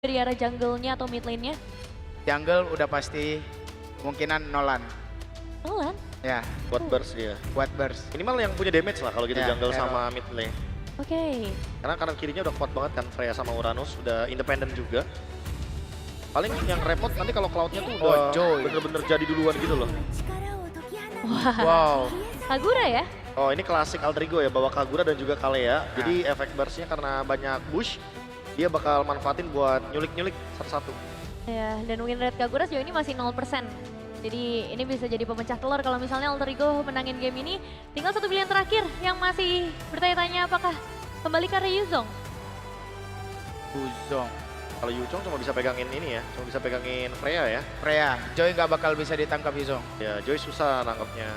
dari arah jungle-nya atau mid lane-nya? Jungle udah pasti kemungkinan Nolan. Nolan? Ya, Buat burst dia. buat burst. Minimal yang punya damage lah kalau gitu Ya, jungle hero. sama mid lane. Oke. Karena kanan kirinya udah kuat banget kan, Freya sama Uranus udah independen juga. Paling yang repot nanti kalau Cloud-nya tuh udah Joy. bener-bener jadi duluan gitu loh. Wah. Wow. Kagura ya? Oh ini klasik Alter Ego ya, bawa Kagura dan juga Kalea. Jadi efek burst-nya karena banyak bush, dia bakal manfaatin buat nyulik-nyulik satu-satu. Ya, dan win rate Kagura sejauh ini masih 0%. Jadi ini bisa jadi pemecah telur kalau misalnya Alter Ego menangin game ini. Tinggal satu pilihan terakhir yang masih bertanya-tanya apakah kembali ke Ryuzong. Buzong. Kalau Yuchong cuma bisa pegangin ini ya, cuma bisa pegangin Freya ya. Freya, Joy nggak bakal bisa ditangkap Yuzong. Ya Joy susah nangkapnya.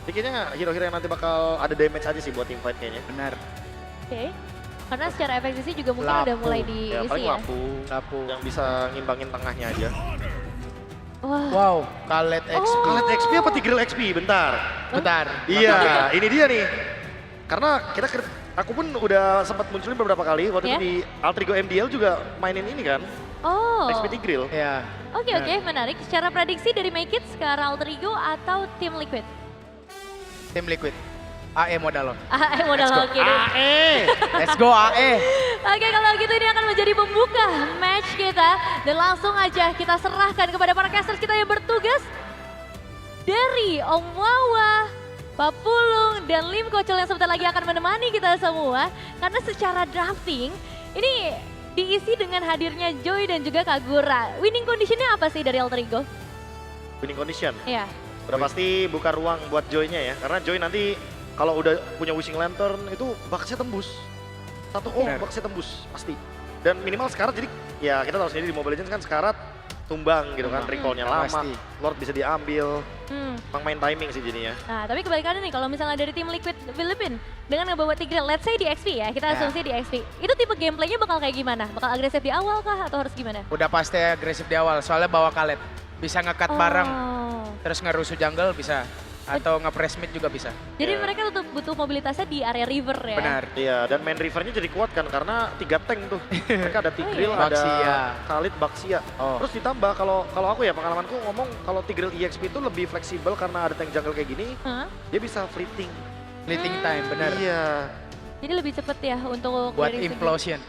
Jadi kayaknya hero-hero yang nanti bakal ada damage aja sih buat teamfight kayaknya. Benar. Oke. Karena secara efektivitas juga mungkin udah Lapu. mulai Ya diisi paling ya. Lapu yang bisa ngimbangin tengahnya aja. Wah. Wow, Khaled XP. Khaled XP apa Tigreal XP? Bentar. Bentar. Iya, ini dia nih. Karena aku pun udah sempat munculin beberapa kali waktu Ya? itu di Alter Ego MDL juga mainin ini kan, Oh. XP Tigreal. Ya. Oke, menarik. Secara prediksi dari Make It ke arah Alter Ego atau Team Liquid? Tim Liquid. AE modal lo. Modal oke deh. Let's go AE. Oke, kalau gitu ini akan menjadi pembuka match kita. Dan langsung aja kita serahkan kepada para casters kita yang bertugas. Dari Om Wawa, Papulung, dan Lim Kocol yang sebentar lagi akan menemani kita semua. Karena secara drafting, ini diisi dengan hadirnya Joy dan juga Kagura. Winning conditionnya apa sih dari Alter Ego? Winning condition. Iya. Udah pasti buka ruang buat Joy-nya ya, karena Joy nanti kalau udah punya Wishing Lantern itu Bucks-nya tembus. Bener. Bucks-nya tembus, pasti. Dan minimal Scarlet jadi, ya kita tahu sendiri di Mobile Legends kan Scarlet tumbang gitu kan, recall-nya lama, Pasti. Lord bisa diambil, Hmm. emang main timing sih jadinya. Nah, tapi kebalikannya nih, kalau misalnya dari tim Liquid Philippines dengan ngebawa Tigreal, let's say di XP ya, kita Ya. asumsi di XP. Itu tipe gameplaynya bakal kayak gimana? Bakal agresif di awal kah atau harus gimana? Udah pasti agresif di awal, soalnya bawa Khaled. Bisa nge-cut bareng, Oh. terus ngerusuh jungle bisa. Atau nge-press mid juga bisa. Jadi Ya. mereka tetap butuh mobilitasnya di area river ya? Benar. Iya, dan main rivernya jadi kuat kan karena 3 tank tuh. Mereka ada Tigreal, iya. ada Baxia. Khalid, Baxia. Oh. Terus ditambah kalau aku ya pengalamanku ngomong kalau Tigreal EXP itu lebih fleksibel karena ada tank jungle kayak gini, Hah? dia bisa fleeting. Fleeting time, benar. Iya. Jadi lebih cepet ya untuk Buat dari segi implosion.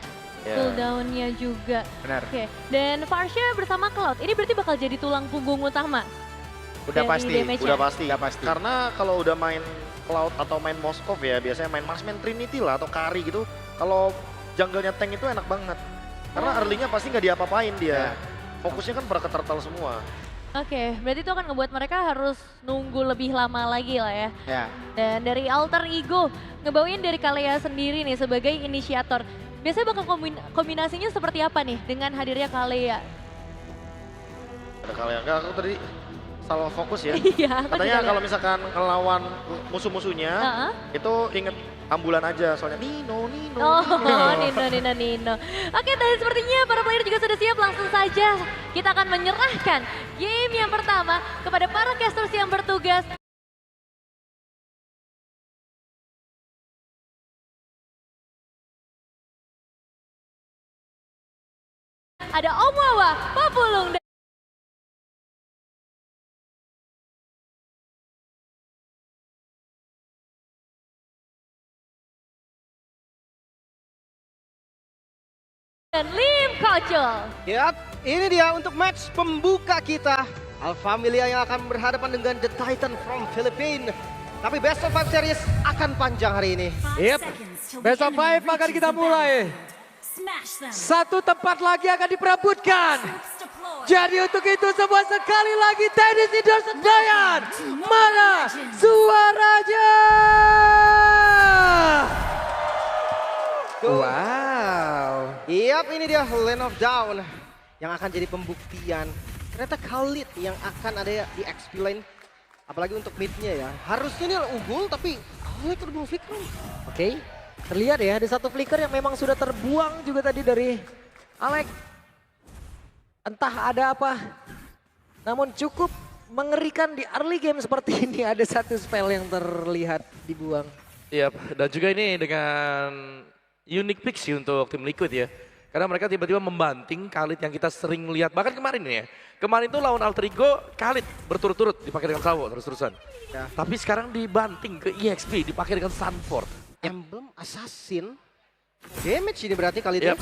Ya. cooldown-nya juga. Benar. Oke, dan Farsha bersama Cloud, ini berarti bakal jadi tulang punggung utama? Udah Dari pasti. damage-nya. Udah pasti. Udah pasti. Karena kalau udah main Cloud atau main Moskov ya, biasanya main Marksman Trinity lah atau Kari gitu. Kalau jungle-nya tank itu enak banget. Karena early-nya pasti nggak diapa-apain dia. Ya. Fokusnya kan pada ke turtle semua. Oke, berarti itu akan ngebuat mereka harus nunggu lebih lama lagi lah ya. Ya. Dan dari Alter Ego, ngebawain dari Kalea sendiri nih sebagai inisiator. Biasanya bakal kombinasinya seperti apa nih dengan hadirnya Kalea? Ada kalian enggak, aku tadi salah fokus ya. Iya, aku Katanya juga kalau lihat. misalkan ngelawan musuh-musuhnya, Heeh. itu inget ambulan aja soalnya Nino. Oh, Nino. Oke, dan sepertinya para player juga sudah siap. Langsung saja kita akan menyerahkan game yang pertama kepada para casters yang bertugas. Ada Om Wawa, Papulung, dan Lim Kocol. Yap, ini dia untuk match pembuka kita. Alfamilia yang akan berhadapan dengan The Titan from Philippines. Tapi Best of 5 series akan panjang hari ini. Yep, Best of 5 akan kita mulai. Satu tempat lagi akan diperebutkan. Jadi untuk itu semua sekali lagi tenis Indoor Senayan. Mana suaranya? Wow. Yap, ini dia Land of Down yang akan jadi pembuktian. Ternyata Khalid yang akan ada di XP lane. Apalagi untuk mid-nya ya. Harusnya ini unggul tapi Khalid udah mau flicker. Oke, terlihat ya ada satu flicker yang memang sudah terbuang juga tadi dari Alex. Entah ada apa. Namun cukup mengerikan di early game seperti ini. Ada satu spell yang terlihat dibuang. Iya, dan juga ini dengan unique pick sih untuk tim Liquid ya. Karena mereka tiba-tiba membanting Khalid yang kita sering lihat. Bahkan kemarin ya. Kemarin tuh lawan Alter Ego, Khalid berturut-turut dipakai dengan Sawo terus-terusan. Ya. Tapi sekarang dibanting ke EXP, dipakai dengan Sunford. Emblem Assassin. Damage ini berarti kali itu. Yep.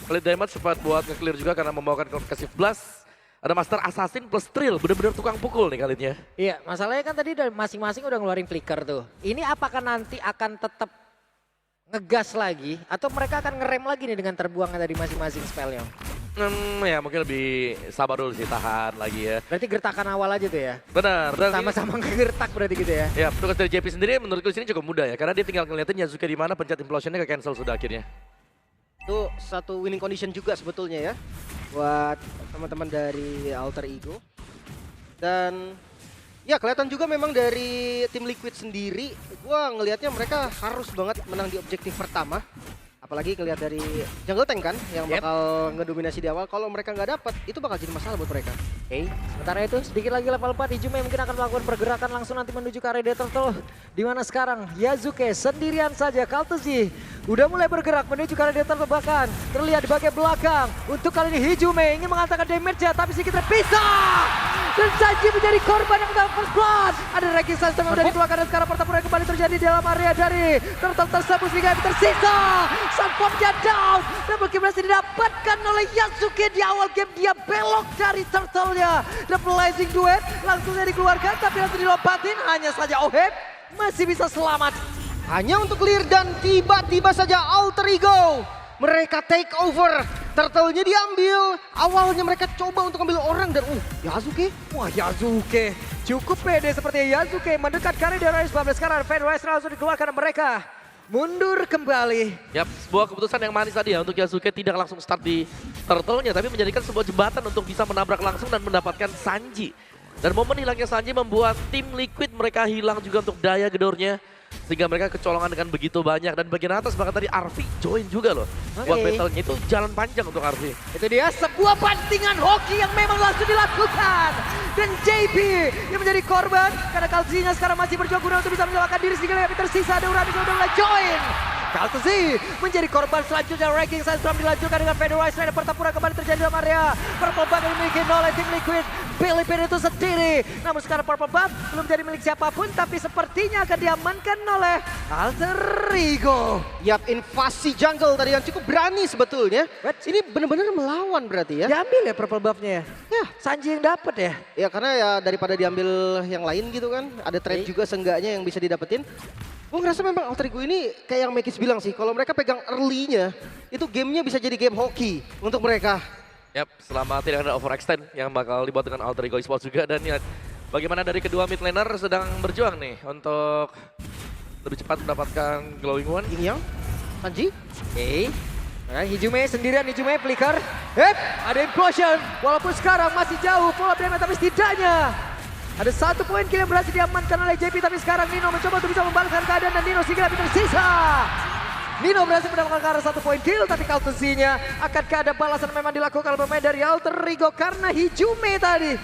Khalid damage sempat buat nge-clear juga karena membawakan Concussive Blast. Ada Master Assassin plus Trill, bener-bener tukang pukul nih Khalidnya. Iya, masalahnya kan tadi dari masing-masing udah ngeluarin flicker tuh. Ini apakah nanti akan tetap ngegas lagi atau mereka akan ngerem lagi nih dengan terbuangnya dari masing-masing spellnya? Ya mungkin lebih sabar dulu sih, tahan lagi ya. Berarti gertakan awal aja tuh ya? Benar. Dan Sama-sama ngegertak berarti gitu ya? ya, tugas dari JP sendiri menurutku di sini cukup mudah ya. Karena dia tinggal ngeliatin Yasuke di mana, pencet implosionnya ke cancel sudah akhirnya. Itu satu winning condition juga sebetulnya ya. Buat teman-teman dari Alter Ego. Dan ya kelihatan juga memang dari tim Liquid sendiri, gua ngelihatnya mereka harus banget menang di objektif pertama. Apalagi kelihatan dari jungle tank kan yang bakal ngedominasi di awal. Kalau mereka nggak dapat, itu bakal jadi masalah buat mereka. Oke, sementara itu sedikit lagi level 4 Hijume mungkin akan melakukan pergerakan langsung nanti menuju ke area Turtle. Di mana sekarang Yasuke sendirian saja, Kaltuzi udah mulai bergerak menuju ke area Turtle, bahkan terlihat di bagian belakang. Untuk kali ini Hijume ingin mengatakan damage-nya tapi sedikit terpisah. Dan Sanji menjadi korban yang mendapat first blood. Ada ranking system yang sudah dikeluarkan dan sekarang pertempuran kembali terjadi di dalam area dari Turtle tersebut sehingga tersisa. Sunfordnya down dan mungkin berhasil didapatkan oleh Yasuke di awal game. Dia belok dari Turtle-nya. The Blazing Duet langsung saja dikeluarkan tapi langsung dilompatin. Hanya saja Oheb masih bisa selamat. Hanya untuk clear dan tiba-tiba saja Alter Ego. Mereka take over. Turtle-nya diambil. Awalnya mereka coba untuk ambil orang dan Yasuke. Wah, Yasuke cukup pede seperti Yasuke mendekat ke area dari 19. Sekarang Fade Rise langsung dikeluarkan mereka. Mundur kembali. Yap, sebuah keputusan yang manis tadi ya untuk Yasuke tidak langsung start di Turtle-nya, tapi menjadikan sebuah jembatan untuk bisa menabrak langsung dan mendapatkan Sanji. Dan momen hilangnya Sanji membuat tim Liquid mereka hilang juga untuk daya gedornya. Sehingga mereka kecolongan dengan begitu banyak. Dan bagian atas bahkan tadi Arvi join juga loh. Buat battle-nya itu jalan panjang untuk Arvi. Itu dia sebuah bantingan hoki yang memang langsung dilakukan. Dan JP yang menjadi korban. Karena Kaltuzinya sekarang masih berjuang guna untuk bisa menyelamatkan diri sehingga yang tersisa. Ada Urani sudah mulai join. Kaltuzi menjadi korban selanjutnya. Ranking saya sudah dilanjutkan dengan Fade Rise. Ada pertempuran kembali terjadi dalam area. Purple Buff yang dimiliki oleh tim Liquid. Pilipin itu sendiri. Namun sekarang Purple Buff belum jadi milik siapapun. Tapi sepertinya akan diamankan oleh Alter Ego. Yap, invasi jungle tadi yang cukup berani sebetulnya. Ini benar-benar melawan berarti ya. Diambil ya Purple Buff-nya ya? Ya. Sanji yang dapat ya? Ya karena ya daripada diambil yang lain gitu kan. Ada trade juga seenggaknya yang bisa didapetin. Gue ngerasa memang Alter Ego ini kayak yang Mekis bilang sih. Kalau mereka pegang early-nya, itu gamenya bisa jadi game hoki untuk mereka. Yap, selama tidak ada overextend yang bakal dibuat dengan Alter Ego Esports juga. Dan lihat bagaimana dari kedua mid laner sedang berjuang nih untuk lebih cepat mendapatkan Glowing One. Ini yang Sanji. Oke. Nah, Hijume sendirian, Hijume flicker. Ada implosion. Walaupun sekarang masih jauh full of damage tapi setidaknya ada 1 poin kill yang berhasil diamankan oleh JP. Tapi sekarang Nino mencoba untuk bisa membalaskan keadaan dan Nino sehingga lebih tersisa. Nino berhasil mendapatkan ke arah 1 poin kill tapi Kaltuzinya akankah ada balasan memang dilakukan oleh pemain dari Alter Ego karena Hijume tadi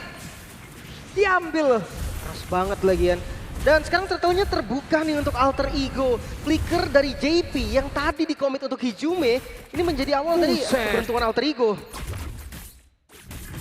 diambil. Keras banget lagian. Dan sekarang tertaunya terbuka nih untuk Alter Ego. Flicker dari JP yang tadi dikomit untuk Hijume. Ini menjadi awal dari keberuntungan Alter Ego.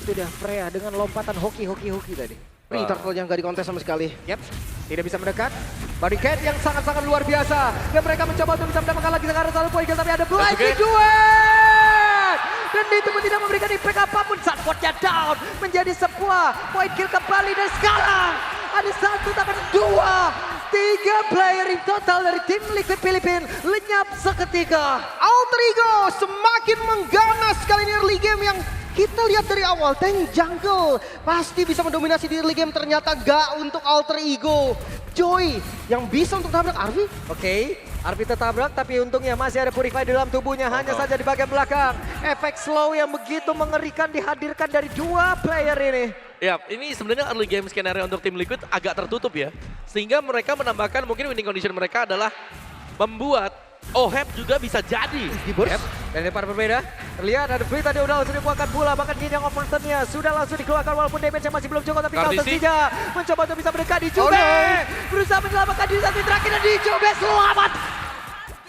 Itu dia Freya dengan lompatan hoki tadi. Turtle yang gak dikontes sama sekali. Yap, tidak bisa mendekat. Barricade yang sangat-sangat luar biasa. Dan mereka mencoba untuk bisa mendapatkan lagi sekarang 1 poin kill tapi ada Blazing Duet. Dan itu pun tidak memberikan impact apapun. Sunfordnya down menjadi sebuah poin kill kembali dan sekarang ada 1 tambah 2. 3 player in total dari tim Liquid Filipin lenyap seketika. Alter Ego semakin mengganas kali ini early game yang kita lihat dari awal tank jungle pasti bisa mendominasi di early game, ternyata gak untuk Alter Ego. Joy yang bisa untuk tabrak Arvi. Oke, Arvi tertabrak tapi untungnya masih ada Purify di dalam tubuhnya. Hanya saja di bagian belakang. Efek slow yang begitu mengerikan dihadirkan dari 2 player ini. Ya, ini sebenarnya early game skenario untuk tim Liquid agak tertutup ya. Sehingga mereka menambahkan mungkin winning condition mereka adalah membuat Oheb juga bisa jadi. Di burst. Dan ini para berbeda. Terlihat ada Free tadi udah langsung dikeluarkan pula. Bahkan Jin yang overturn-nya sudah langsung dikeluarkan walaupun damage-nya masih belum cukup. Tapi Kaltuzinya mencoba untuk bisa mendekat di Jube. Berusaha menyelamatkan diri satu terakhir dan di Jube selamat.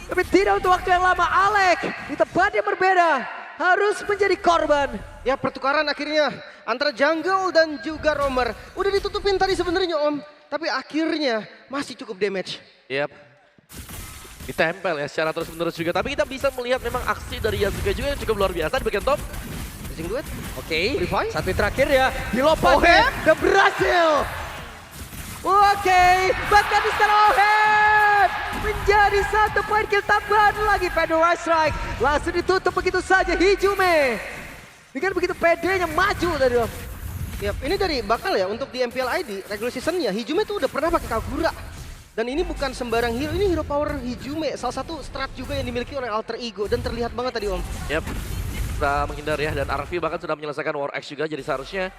Tapi tidak untuk waktu yang lama. Alek di tempat yang berbeda. harus menjadi korban. Ya pertukaran akhirnya antara jungle dan juga roamer. Udah ditutupin tadi sebenarnya Om. Tapi akhirnya masih cukup damage. Yap. Ditempel ya secara terus-menerus juga. Tapi kita bisa melihat memang aksi dari Yasuke juga yang cukup luar biasa di bagian top. Racing duet. Oke, Revive. satu terakhir ya. Dilompatin dan berhasil. Oke, bahkan di sekarang Oheb menjadi 1 poin kill tambahan lagi. Fedora Strike langsung ditutup begitu saja Hijume. Dengan begitu pedenya maju tadi Om. Yap, ini dari bakal ya untuk di MPL ID regular season-nya Hijume tuh udah pernah pakai Kagura. Dan ini bukan sembarang hero, ini hero power Hijume, salah satu strat juga yang dimiliki oleh Alter Ego dan terlihat banget tadi Om. Yap. Sudah menghindar ya dan RV bahkan sudah menyelesaikan War X juga, jadi seharusnya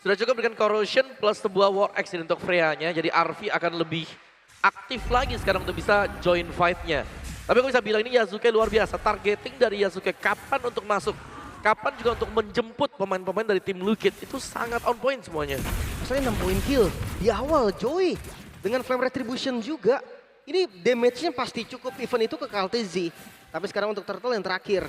sudah cukup dengan Corrosion plus sebuah War X ini untuk Freya-nya. Jadi RV akan lebih aktif lagi sekarang untuk bisa join fight-nya. Tapi aku bisa bilang ini Yasuke luar biasa. Targeting dari Yasuke kapan untuk masuk, kapan juga untuk menjemput pemain-pemain dari tim Liquid itu sangat on point semuanya. Masalahnya 6 poin kill di awal Joy dengan Flame Retribution juga. Ini damage-nya pasti cukup event itu ke KLTZ. Tapi sekarang untuk Turtle yang terakhir.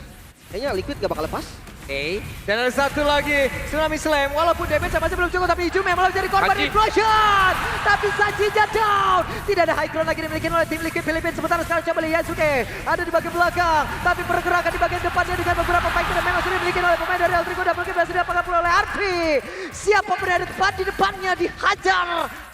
Kayaknya Liquid gak bakal lepas. Oke, dan ada satu lagi Tsunami Slam. Walaupun damage masih belum cukup, tapi Hijume malah jadi korban Sanji. implosion. Tapi Sanji down. Tidak ada high ground lagi dimiliki oleh tim Liquid Filipina. Sementara sekarang coba lihat Yasuke ada di bagian belakang. Tapi pergerakan di bagian depannya dengan beberapa fighter yang memang sudah dimiliki oleh pemain dari Alter Ego. Double kill berhasil didapatkan pula oleh Arfi. Siapa berada tepat di depannya dihajar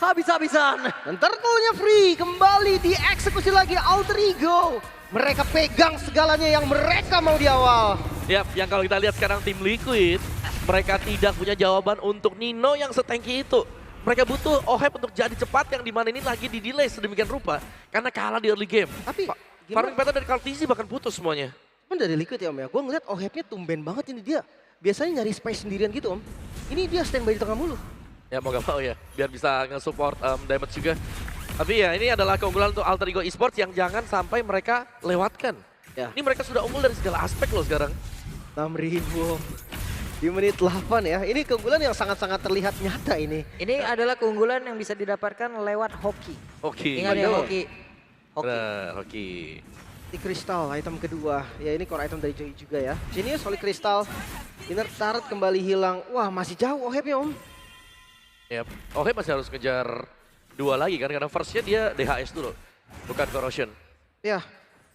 habis-habisan. Dan Turtle-nya free, kembali dieksekusi lagi Alter Ego. Mereka pegang segalanya yang mereka mau di awal. Yap, yang kalau kita lihat sekarang tim Liquid, mereka tidak punya jawaban untuk Nino yang setangki itu. Mereka butuh Oheb untuk jadi cepat yang dimana ini lagi di delay sedemikian rupa. Karena kalah di early game. Tapi Farming pattern dari KLTZ bahkan putus semuanya. Cuman dari Liquid ya Om ya, gue ngeliat Ohebnya tumben banget ini dia. Biasanya nyari space sendirian gitu Om. Ini dia standby di tengah mulu. Ya mau gak mau ya, biar bisa nge-support damage juga. Tapi ya ini adalah keunggulan untuk Alter Ego Esports yang jangan sampai mereka lewatkan. Ya. Ini mereka sudah unggul dari segala aspek loh sekarang. 6.000 di menit 8 ya. Ini keunggulan yang sangat-sangat terlihat nyata ini. Ini adalah keunggulan yang bisa didapatkan lewat hoki. Oke. Ingat ya Betul. hoki. Benar, oke. Di Crystal, item kedua. Ya ini core item dari Joy juga ya. Genius, Holy Crystal. Inner turret kembali hilang. Wah masih jauh Ohebnya Om. Yap. Oke masih harus ngejar 2 lagi kan, karena firstnya dia DHS dulu, bukan Corrosion. Ya,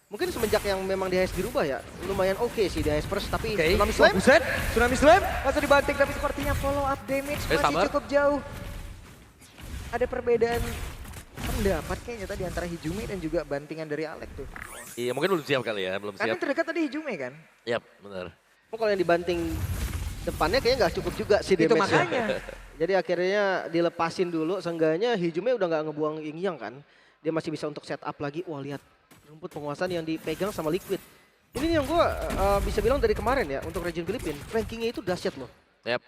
mungkin semenjak yang memang DHS dirubah ya, lumayan oke sih DHS first, tapi Oke, Tsunami Slam. buset, Tsunami Slam masih dibanting tapi sepertinya follow up damage masih sabar. cukup jauh. Ada perbedaan pendapat kayaknya tadi antara Hijume dan juga bantingan dari Alex tuh. Iya mungkin belum siap kali ya, belum Karena siap. terdekat tadi Hijume kan? Yap, benar. Kalau yang dibanting depannya kayaknya nggak cukup juga sih Itu damage-nya. makanya. Jadi akhirnya dilepasin dulu, seenggaknya Hijume udah nggak ngebuang Ying-Yang kan. Dia masih bisa untuk setup lagi. Wah lihat rumput penguasaan yang dipegang sama Liquid. Ini yang gue bisa bilang dari kemarin ya untuk region Filipina, rankingnya itu dahsyat loh. Yap.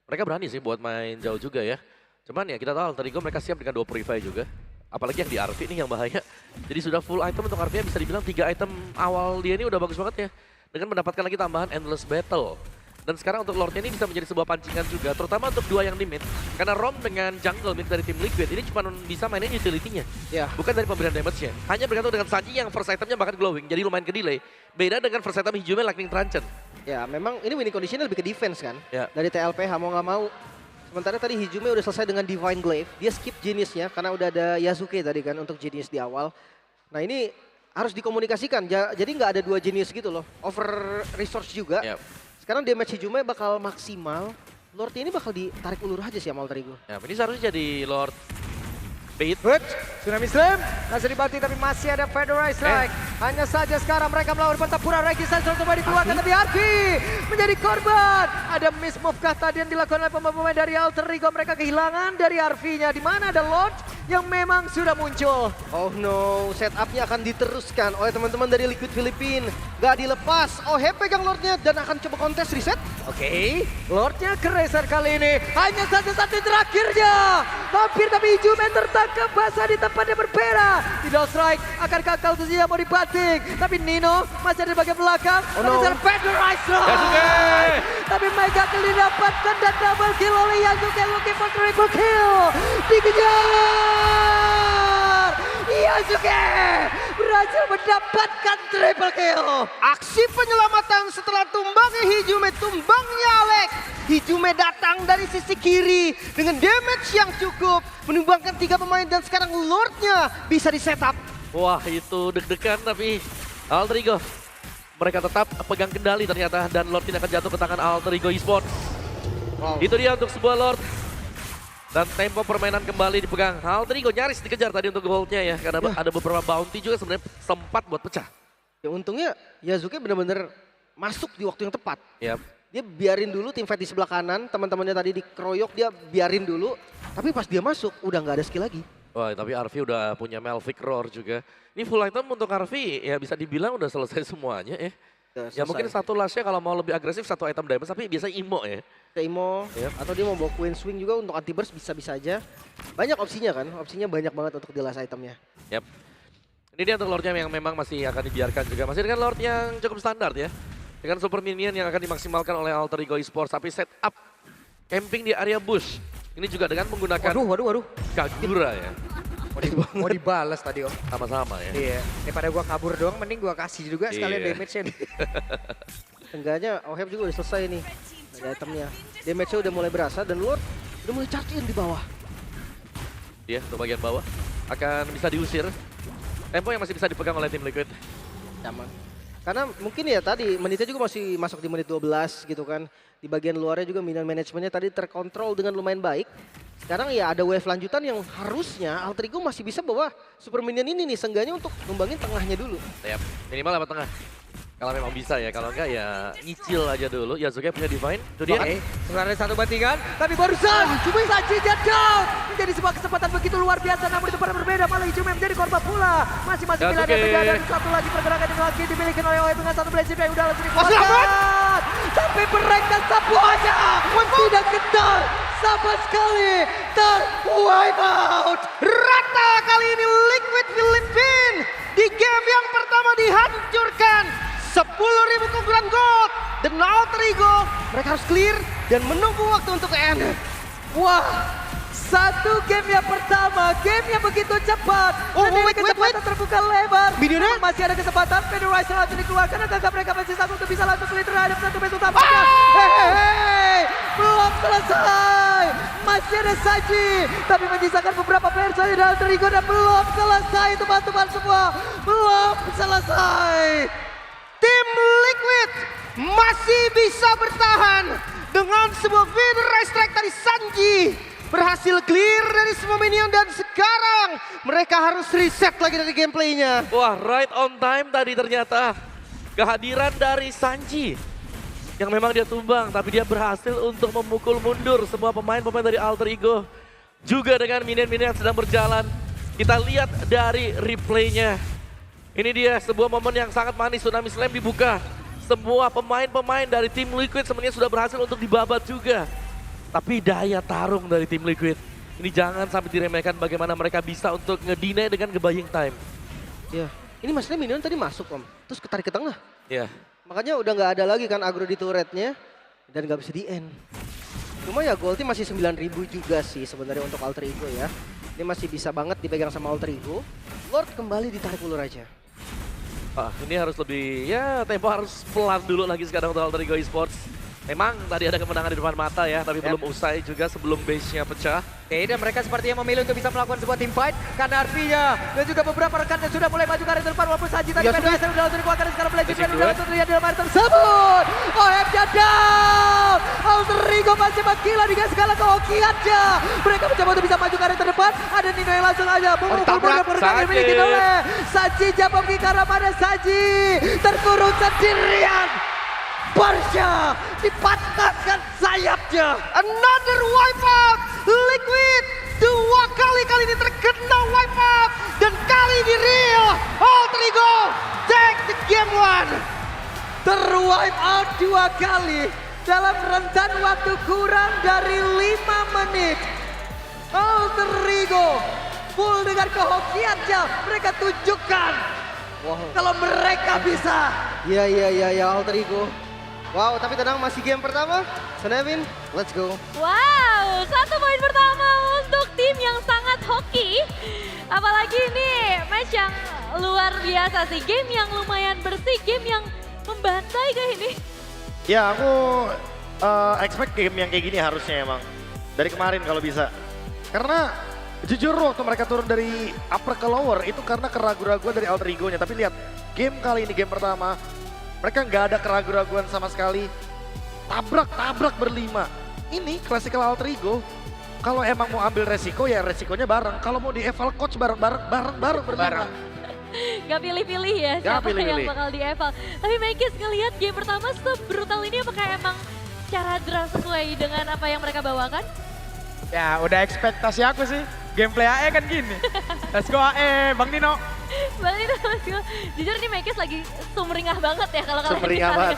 Mereka berani sih buat main jauh juga ya. Cuman ya kita tahu Alter Ego mereka siap dengan 2 Purify juga. Apalagi yang di RV ini yang bahaya. Jadi sudah full item untuk RV bisa dibilang 3 item awal dia ini udah bagus banget ya. Dengan mendapatkan lagi tambahan Endless Battle. Dan sekarang untuk Lordnya ini bisa menjadi sebuah pancingan juga, terutama untuk 2 yang di mid. Karena Rom dengan jungle mid dari tim Liquid ini cuma bisa mainin utility-nya. Ya. Bukan dari pemberian damage-nya. Hanya bergantung dengan Sanji yang first item-nya bahkan glowing, jadi lumayan ke delay. Beda dengan first item Hijume Lightning Truncheon. Ya memang ini winning condition lebih ke defense kan. Ya. Dari TLPH mau nggak mau. Sementara tadi Hijume udah selesai dengan Divine Glaive. Dia skip Genius-nya karena udah ada Yasuke tadi kan untuk Genius di awal. Nah ini harus dikomunikasikan. Jadi nggak ada 2 Genius gitu loh. Over resource juga. Ya. Sekarang damage Hijume bakal maksimal. Lord ini bakal ditarik ulur aja sih sama Alter Ego. Ya, ini seharusnya jadi Lord Bait. Good, Tsunami Slam masih dibanting tapi masih ada Fedora Strike. Hanya saja sekarang mereka melawan Pentapura Resistance untuk dikeluarkan tapi Arfi menjadi korban. Ada miss move kah tadi yang dilakukan oleh pemain-pemain dari Alter Ego. Mereka kehilangan dari Arfi-nya. Di mana ada Lord yang memang sudah muncul. Oh no, setupnya akan diteruskan oleh teman-teman dari Liquid Filipina. Gak dilepas. Oh pegang Lordnya dan akan coba kontes reset. Oke, Lordnya ke Razer kali ini. Hanya satu-satu terakhirnya. Hampir tapi Hijume tertangkap basah di tempat yang berbeda. Tidak strike, akankah kau tuh mau dibanting? Tapi Nino masih ada di bagian belakang. Oh no. Fedora Strike. Yasuke! Tapi Mega Kill didapatkan dan double kill oleh Yasuke. Looking for triple kill. Dikejar. Yasuke berhasil mendapatkan triple kill. Aksi penyelamatan setelah tumbangnya Hijume, tumbangnya Alex. Hijume datang dari sisi kiri dengan damage yang cukup. Menumbangkan 3 pemain dan sekarang Lordnya bisa di setup. Wah itu deg-degan tapi Alter Ego mereka tetap pegang kendali ternyata dan Lord tidak akan jatuh ke tangan Alter Ego Esports. Wow. Itu dia untuk sebuah Lord. Dan tempo permainan kembali dipegang. Alter Ego nyaris dikejar tadi untuk goldnya ya. Karena ada beberapa bounty juga sebenarnya sempat buat pecah. Ya untungnya Yasuke benar-benar masuk di waktu yang tepat. Yap. Dia biarin dulu tim fight di sebelah kanan, teman-temannya tadi dikeroyok, dia biarin dulu. Tapi pas dia masuk udah nggak ada skill lagi. Wah tapi Arvi udah punya Melvic Roar juga. Ini full item untuk Arvi ya bisa dibilang udah selesai semuanya ya. Ya mungkin satu lastnya kalau mau lebih agresif satu item diamond tapi biasanya imo ya. Imo, Yep. atau dia mau bawa Queen Swing juga untuk anti burst bisa-bisa aja. Banyak opsinya kan, opsinya banyak banget untuk di last itemnya. Yap. Ini dia untuk Lordnya yang memang masih akan dibiarkan juga. Masih dengan Lord yang cukup standar ya. Dengan super minion yang akan dimaksimalkan oleh Alter Ego Esports. Tapi setup camping di area bush. Ini juga dengan menggunakan Waduh. Kagura ya. Mau dibalas tadi Om. Sama-sama ya. Iya, daripada gua kabur doang mending gua kasih juga sekalian Iya. damage-nya nih. Enggaknya Oheb juga udah selesai nih dari itemnya. Damage-nya udah mulai berasa dan Lord udah mulai charge-in di bawah. Dia untuk bagian bawah akan bisa diusir. Tempo yang masih bisa dipegang oleh tim Liquid. Nyaman. Karena mungkin ya tadi menitnya juga masih masuk di menit 12 gitu kan. Di bagian luarnya juga minion manajemennya tadi terkontrol dengan lumayan baik. Sekarang ya ada wave lanjutan yang harusnya Alter Ego masih bisa bawa super minion ini nih. Seenggaknya untuk numbangin tengahnya dulu. Yap. Minimal lewat tengah. Kalau memang bisa ya, kalau enggak ya nyicil aja dulu. Yasuke punya Divine, itu dia. Oke, sebenarnya satu bandingan, tapi barusan Saji down. Menjadi sebuah kesempatan begitu luar biasa, namun itu pada berbeda. Malah Hijume menjadi korban pula. Masing-masing pilihan yang berbeda dan satu lagi pergerakan yang lagi dimiliki oleh Oe dengan satu blaze yang udah langsung dikuasai. Tapi mereka semuanya tidak ketar sama sekali. Ter-wipe out. Rata kali ini Liquid Filipin di game yang pertama dihancurkan. 10.000 keunggulan gold dan Alter Ego mereka harus clear dan menunggu waktu untuk end. Wah, satu game yang pertama, game yang begitu cepat. Oh, Dan ini wait. kecepatan terbuka lebar. Minionnya? Namun masih ada kesempatan, Federation langsung dikeluarkan. Adakah mereka masih sanggup untuk bisa langsung clear terhadap satu base utamanya? Hei, belum selesai. Masih ada Saji, tapi menyisakan beberapa player saja dan Alter Ego dan belum selesai teman-teman semua. Belum selesai. Tim Liquid masih bisa bertahan dengan sebuah Federation Strike dari Sanji. Berhasil clear dari semua minion dan sekarang mereka harus reset lagi dari gameplaynya. Wah, right on time tadi ternyata. Kehadiran dari Sanji. Yang memang dia tumbang, tapi dia berhasil untuk memukul mundur semua pemain-pemain dari Alter Ego. Juga dengan minion-minion yang sedang berjalan. Kita lihat dari replaynya. Ini dia sebuah momen yang sangat manis, Tsunami Slam dibuka. Semua pemain-pemain dari tim Liquid sebenarnya sudah berhasil untuk dibabat juga. Tapi daya tarung dari tim Liquid. Ini jangan sampai diremehkan bagaimana mereka bisa untuk ngedinai dengan nge-buying time. Ya, ini maksudnya minion tadi masuk Om, terus ketarik ke tengah. Ya, Makanya udah nggak ada lagi kan agro di turretnya dan nggak bisa di-end. Cuma ya goldnya masih 9.000 juga sih sebenarnya untuk Alter Ego ya. Ini masih bisa banget dipegang sama Alter Ego. Lord kembali ditarik ulur aja. ini harus lebih, ya tempo harus pelan dulu lagi sekarang untuk Alter Ego Esports. Memang tadi ada kemenangan di depan mata ya, tapi belum usai juga sebelum base-nya pecah. Oke, dan mereka sepertinya memilih untuk bisa melakukan sebuah team fight karena artinya dan juga beberapa rekannya sudah mulai maju ke arah depan walaupun Saji tadi Federation sudah langsung dikeluarkan sekarang Blaze Fisik sudah langsung terlihat dalam air tersebut. OF-nya down. Alter Ego masih menggila dengan segala kehokiannya. Mereka mencoba untuk bisa maju ke arah terdepan. Ada Nino yang langsung aja memukul benar-benar yang dimiliki oleh Saji. Jabang ke arah mana Saji terkurung sendirian. Barsha dipatahkan sayapnya. Another wipeout. Liquid dua kali ini terkena wipeout. Dan kali ini real. Alter Ego take the game one. Terwipe out dua kali dalam rentan waktu kurang dari 5 menit. Alter Ego full dengan kehokiannya. Mereka tunjukkan kalau mereka bisa. Ya Alter Ego. Wow, tapi tenang masih game pertama. Senevin, let's go. Wow, 1 poin pertama untuk tim yang sangat hoki. Apalagi ini match yang luar biasa sih. Game yang lumayan bersih, game yang membantai kayak ini. Ya aku expect game yang kayak gini harusnya emang. Dari kemarin kalau bisa. Karena jujur waktu mereka turun dari upper ke lower itu karena keraguan-raguan dari alter ego-nya. Tapi lihat game kali ini, game pertama. Mereka nggak ada keraguan-raguan sama sekali. Tabrak berlima. Ini classical alter ego. Kalau emang mau ambil resiko ya resikonya bareng. Kalau mau di eval coach bareng berlima. Gak pilih-pilih ya Gak siapa pilih-pilih. yang bakal di eval. Tapi Maikis ngelihat game pertama sebrutal ini apakah emang cara draft sesuai dengan apa yang mereka bawakan? Ya udah ekspektasi aku sih. Gameplay AE kan gini. Let's go AE, Bang Dino. Bang itu jujur nih Maikis lagi sumringah banget ya kalau kalian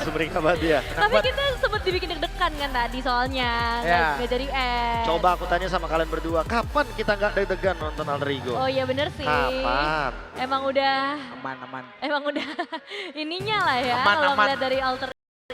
Sumringah banget dia. Tapi kita sempat dibikin deg-degan kan tadi soalnya Ya. nggak jadi Coba aku tanya sama kalian berdua, kapan kita nggak deg-degan nonton alter ego? Oh iya bener sih. Kapan? Emang udah Aman. ininya lah ya Aman, kalau aman. ngeliat dari alter